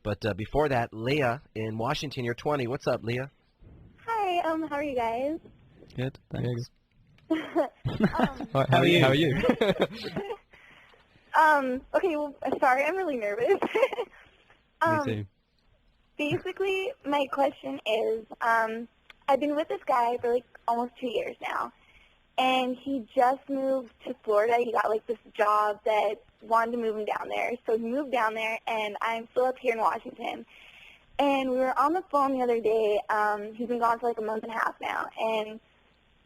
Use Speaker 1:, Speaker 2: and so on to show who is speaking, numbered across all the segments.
Speaker 1: But before that, Leah in Washington, you're 20. What's up, Leah?
Speaker 2: Hi, how are you guys?
Speaker 3: Good, thanks.
Speaker 1: How are you?
Speaker 2: Okay, well, sorry, I'm really nervous.
Speaker 3: Me too.
Speaker 2: Basically, my question is, I've been with this guy for like almost 2 years now, and he just moved to Florida. He got like this job that wanted to move him down there, so he moved down there, and I'm still up here in Washington. And we were on the phone the other day. He's been gone for like a month and a half now, and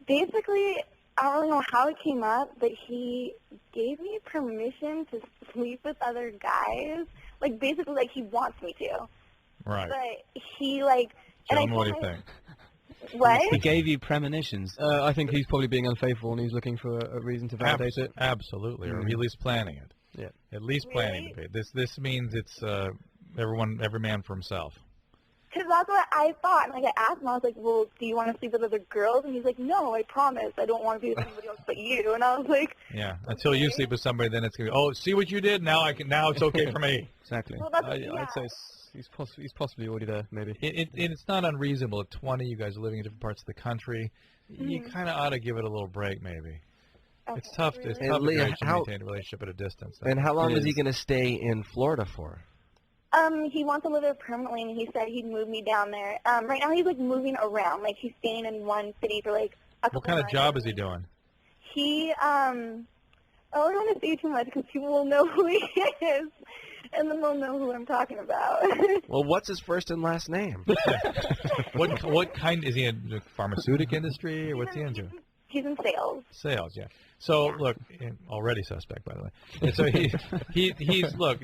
Speaker 2: basically, I don't really know how it came up, but he gave me permission to sleep with other guys. Like, basically, like, he wants me to.
Speaker 4: Right.
Speaker 2: But he, like...
Speaker 4: Tell him what do you think.
Speaker 2: What?
Speaker 3: He gave you premonitions. I think he's probably being unfaithful and he's looking for a reason to validate it.
Speaker 4: Absolutely, or at least planning it.
Speaker 3: Yeah.
Speaker 4: At least planning to be. This means it's every man for himself.
Speaker 2: Because that's what I thought. And, like, I asked him, I was like, well, do you want to sleep with other girls? And he's like, no, I promise. I don't want to be with anybody else but you. And I was like...
Speaker 4: Yeah, until you sleep with somebody, then it's going to be, oh, see what you did? Now it's okay for me.
Speaker 3: Exactly.
Speaker 2: Well,
Speaker 3: I'd say he's possibly already there, maybe.
Speaker 4: It's not unreasonable. At 20, you guys are living in different parts of the country. You kind of ought to give it a little break, maybe.
Speaker 2: Okay,
Speaker 4: it's tough.
Speaker 2: really?
Speaker 4: It's tough
Speaker 1: Leah,
Speaker 4: to maintain a relationship at a distance.
Speaker 1: And how long is he going to stay in Florida for?
Speaker 2: He wants to live there permanently, and he said he'd move me down there. Right now he's, like, moving around. Like, he's staying in one city for, like, a couple
Speaker 4: What kind of
Speaker 2: months.
Speaker 4: job is he doing?
Speaker 2: He, I don't want to say too much because people will know who he is, and then they'll know who I'm talking about.
Speaker 1: Well, what's his first and last name?
Speaker 4: What kind? Is he in the pharmaceutical industry, or what's he into?
Speaker 2: He's in sales.
Speaker 4: Sales, yeah. So look, already suspect, by the way. And so he's look.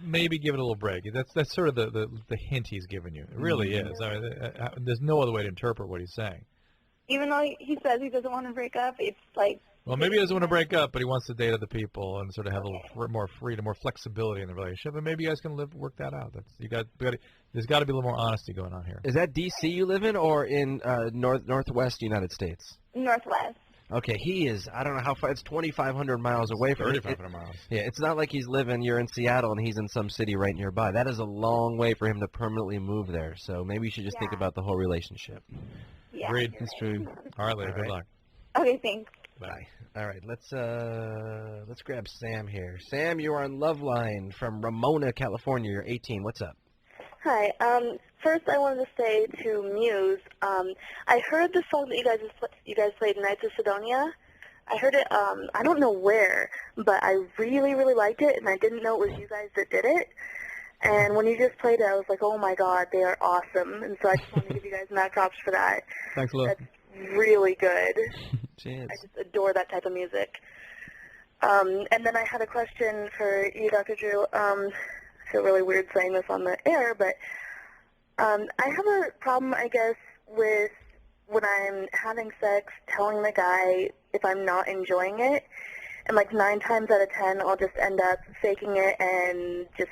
Speaker 4: Maybe give it a little break. That's sort of the hint he's given you. It really is. I mean, there's no other way to interpret what he's saying.
Speaker 2: Even though he says he doesn't want to break up, it's like...
Speaker 4: Well, maybe he doesn't want to break up, but he wants to date other people and sort of have a little more freedom, more flexibility in the relationship. And maybe you guys can work that out. There's got to be a little more honesty going on here.
Speaker 1: Is that D.C. you live in, or in northwest United States?
Speaker 2: Northwest.
Speaker 1: Okay, he is, I don't know how far, it's 2,500 miles away from
Speaker 4: 3,500 miles.
Speaker 1: Yeah, it's not like you're in Seattle and he's in some city right nearby. That is a long way for him to permanently move there. So maybe you should just think about the whole relationship.
Speaker 2: Yeah.
Speaker 4: Agreed.
Speaker 3: That's true.
Speaker 4: All right, Leah, good luck.
Speaker 2: Okay, thanks.
Speaker 1: Bye. All right, let's grab Sam here. Sam, you are on Loveline from Ramona, California. You're 18. What's up?
Speaker 5: Hi. First, I wanted to say to Muse, I heard the song that you guys played, Nights of Sidonia. I heard it, I don't know where, but I really, really liked it, and I didn't know it was you guys that did it. And when you just played it, I was like, oh my God, they are awesome. And so I just want to give you guys mad props for that.
Speaker 3: Thanks a lot.
Speaker 5: That's really good.
Speaker 1: Cheers.
Speaker 5: I just adore that type of music. And then I had a question for you, Dr. Drew. I feel really weird saying this on the air, but I have a problem, I guess, with when I'm having sex, telling the guy if I'm not enjoying it. And like 9 times out of 10, I'll just end up faking it and just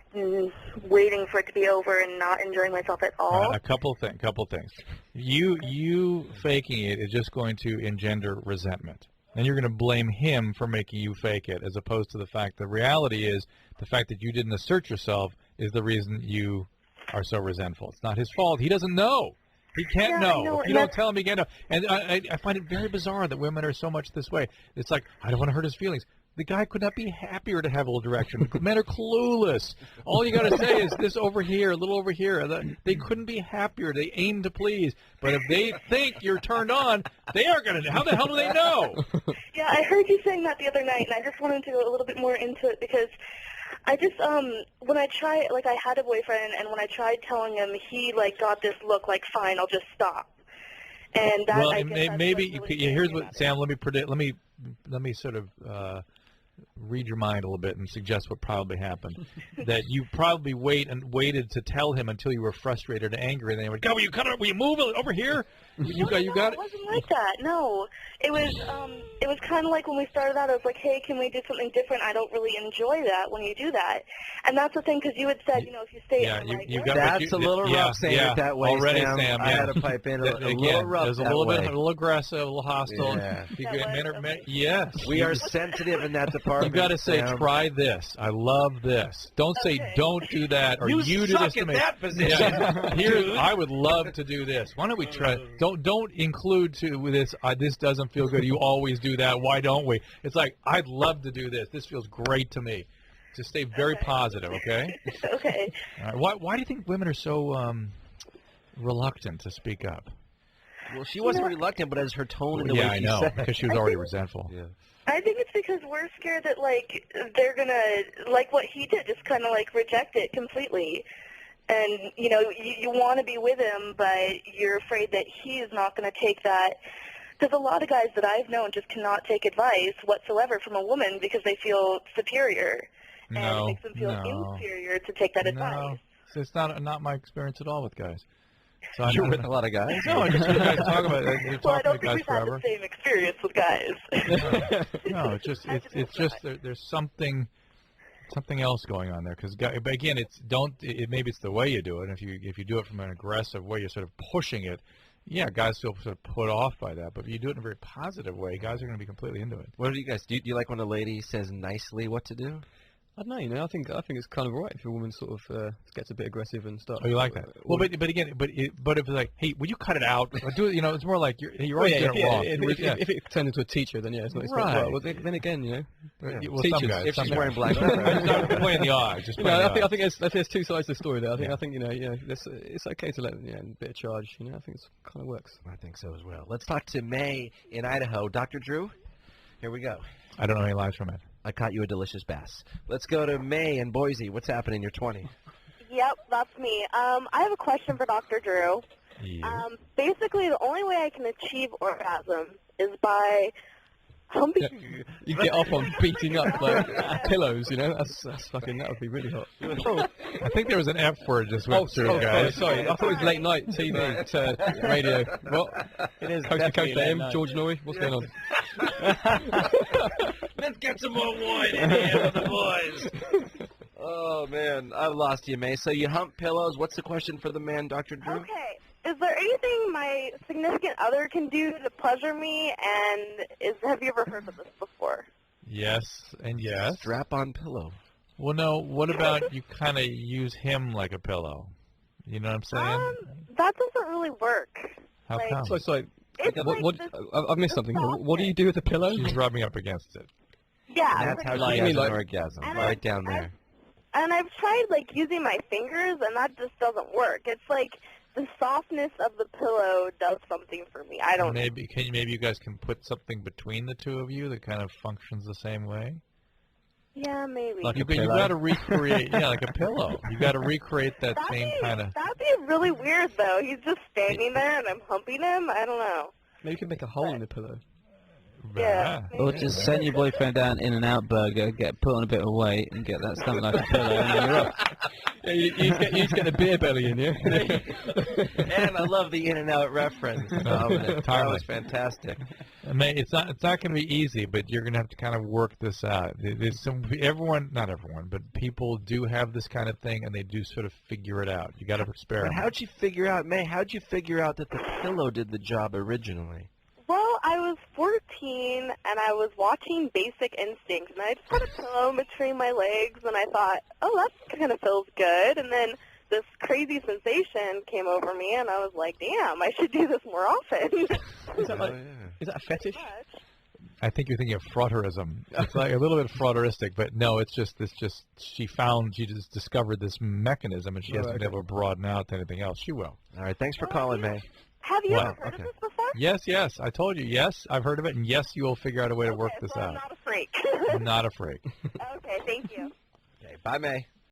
Speaker 5: waiting for it to be over and not enjoying myself at all.
Speaker 4: A couple things. You faking it is just going to engender resentment. And you're going to blame him for making you fake it, as opposed to the reality is the fact that you didn't assert yourself is the reason you are so resentful. It's not his fault. He doesn't know. He can't know. If you don't tell him, he can't know. And I find it very bizarre that women are so much this way. It's like, I don't want to hurt his feelings. The guy could not be happier to have a little direction. Men are clueless. All you got to say is this over here, a little over here. They couldn't be happier. They aim to please. But if they think you're turned on, they aren't going to. How the hell do they know?
Speaker 5: Yeah, I heard you saying that the other night, and I just wanted to go a little bit more into it because I just, when I tried, like I had a boyfriend, and when I tried telling him, he, like, got this look like, fine, I'll just stop. And that, I guess
Speaker 4: maybe,
Speaker 5: really
Speaker 4: here's what, Sam, let me sort of read your mind a little bit and suggest what probably happened. That you probably waited to tell him until you were frustrated and angry, and then he would, God, will you move it over here? You got
Speaker 5: it
Speaker 4: it?
Speaker 5: wasn't like that. No, it was kind of like when we started out. I was like, hey, can we do something different? I don't really enjoy that when you do that, and that's the thing because you had said, if you stay,
Speaker 1: That's a little rough saying it that way.
Speaker 4: Already,
Speaker 1: Sam. I had to pipe in a little rough.
Speaker 4: There's a little bit, a little aggressive, a little hostile.
Speaker 1: Yeah.
Speaker 4: Yes,
Speaker 1: we are sensitive in that department. apartment.
Speaker 4: You got to say,
Speaker 1: down.
Speaker 4: try this. I love this. Don't say, don't do that, or
Speaker 1: You
Speaker 4: do
Speaker 1: suck
Speaker 4: this to
Speaker 1: at
Speaker 4: me.
Speaker 1: that position,
Speaker 4: Here, I would love to do this. Why don't we try? Don't include with this. This doesn't feel good. You always do that. Why don't we? It's like, I'd love to do this. This feels great to me. Just stay very positive, okay?
Speaker 5: Okay.
Speaker 4: All right. Why do you think women are so reluctant to speak up?
Speaker 1: Well, she wasn't reluctant, but as her tone and the
Speaker 4: Yeah,
Speaker 1: way
Speaker 4: I
Speaker 1: she
Speaker 4: know,
Speaker 1: said it.
Speaker 4: because she was already resentful.
Speaker 1: Yeah.
Speaker 5: I think it's because we're scared that, like, they're going to, like what he did, just kind of, like, reject it completely. And, you know, you want to be with him, but you're afraid that he is not going to take that. Because a lot of guys that I've known just cannot take advice whatsoever from a woman because they feel superior. And it makes them feel inferior to take that advice.
Speaker 4: No, it's not my experience at all with guys. So
Speaker 1: You're with a lot of guys?
Speaker 4: No, I just guys talk about it. You're
Speaker 5: Well, I
Speaker 4: talking
Speaker 5: don't
Speaker 4: to guys
Speaker 5: think we've had
Speaker 4: forever.
Speaker 5: the same experience with guys.
Speaker 4: No, it's just there's something else going on there. Because again, maybe it's the way you do it. If you do it from an aggressive way, you're sort of pushing it. Yeah, guys feel sort of put off by that. But if you do it in a very positive way, guys are going to be completely into it.
Speaker 1: What do you guys do? Do you like when a lady says nicely what to do?
Speaker 3: I don't know, you know. I think it's kind of right if a woman sort of gets a bit aggressive and stuff.
Speaker 4: Oh, you like that? Well, but again, but if it's like, hey, would you cut it out? Or do it, you know, it's more like you're always doing it wrong.
Speaker 3: If it turns into a teacher, then yeah, it's not
Speaker 4: Right.
Speaker 3: Well, then again, you know,
Speaker 4: Well,
Speaker 3: teachers.
Speaker 4: some guys,
Speaker 1: If
Speaker 4: some
Speaker 1: she's
Speaker 4: guys.
Speaker 1: wearing black leather.
Speaker 4: Not playing the odds. Just
Speaker 3: You know,
Speaker 4: playing the
Speaker 3: I think there's two sides to the story there. I think you know, it's okay to let a bit of charge. You know, I think it kind of works.
Speaker 1: I think so as well. Let's talk to May in Idaho. Dr. Drew, here we go.
Speaker 4: I don't know any lies from it.
Speaker 1: I caught you a delicious bass. Let's go to May in Boise. What's happening? You're 20.
Speaker 6: Yep, that's me. I have a question for Dr. Drew.
Speaker 4: Yeah.
Speaker 6: Basically, the only way I can achieve orgasm is by humping.
Speaker 3: You get off on beating up like pillows. You know, that's fucking. That would be really hot.
Speaker 4: I think there was an F word just went through, guys.
Speaker 3: Sorry. I thought it was late night TV, radio. What?
Speaker 7: It is
Speaker 3: Coast to
Speaker 7: definitely
Speaker 3: coast
Speaker 7: late
Speaker 3: AM.
Speaker 7: night.
Speaker 3: George Norrie. What's going on?
Speaker 1: Let's get some more wine in here with the boys. Oh, man. I've lost you, May. So you hump pillows. What's the question for the man, Dr. Drew?
Speaker 6: Okay. Is there anything my significant other can do to pleasure me? And have you ever heard of this before?
Speaker 4: Yes and yes.
Speaker 1: Strap-on pillow.
Speaker 4: Well, no. What about you kind of use him like a pillow? You know what I'm saying?
Speaker 6: That doesn't really work.
Speaker 4: How
Speaker 6: like-
Speaker 4: come?
Speaker 3: Sorry.
Speaker 6: It's
Speaker 3: What?
Speaker 6: like this,
Speaker 3: I've missed something. What do you do with the pillow?
Speaker 4: She's rubbing up against it.
Speaker 6: yeah.
Speaker 1: That's how
Speaker 6: pretty
Speaker 1: she
Speaker 6: much.
Speaker 1: has
Speaker 3: like-
Speaker 1: an orgasm.
Speaker 6: And
Speaker 1: Right down there.
Speaker 6: And I've tried like using my fingers, and that just doesn't work. It's like the softness of the pillow does something for me. I don't.
Speaker 4: Maybe you guys can put something between the two of you that kind of functions the same way.
Speaker 6: Yeah, maybe.
Speaker 3: Like
Speaker 4: You
Speaker 3: a pillow.
Speaker 4: got to recreate, like a pillow. You got to recreate that
Speaker 6: That'd
Speaker 4: same kind of.
Speaker 6: be really weird though. He's just standing there, and I'm humping him. I don't know.
Speaker 3: Maybe you can make a hole in the pillow.
Speaker 6: Yeah.
Speaker 7: Or just send your boyfriend down In-N-Out Burger, put on a bit of weight, and get that stomach like a pillow, and then you're off.
Speaker 3: Yeah, you just get the beer belly in, yeah?
Speaker 1: And I love the In-N-Out reference. Dominic. That was fantastic.
Speaker 4: It's not going to be easy, but you're going to have to kind of work this out. There's not everyone, but people do have this kind of thing, and they do sort of figure it out. You got to
Speaker 1: But
Speaker 4: experiment.
Speaker 1: how'd you figure out, May, how'd you figure out that the pillow did the job originally?
Speaker 6: Well, I was 14, and I was watching Basic Instinct, and I just had a pillow between my legs, and I thought, oh, that kind of feels good. And then this crazy sensation came over me, and I was like, damn, I should do this more often.
Speaker 3: Is that is that a fetish?
Speaker 4: I think you're thinking of frauderism. It's like a little bit frauderistic, but no, it's just she just discovered this mechanism, and she hasn't been able to broaden out to anything else. She will.
Speaker 1: All right, thanks for calling, May.
Speaker 6: Have you
Speaker 4: Wow,
Speaker 6: ever heard
Speaker 1: okay.
Speaker 6: of this before?
Speaker 4: Yes, I told you. Yes, I've heard of it, and yes, you will figure out a way to work this
Speaker 6: so I'm
Speaker 4: out.
Speaker 6: not a freak.
Speaker 4: I'm not a freak.
Speaker 6: Okay, thank you.
Speaker 1: Okay, bye, May.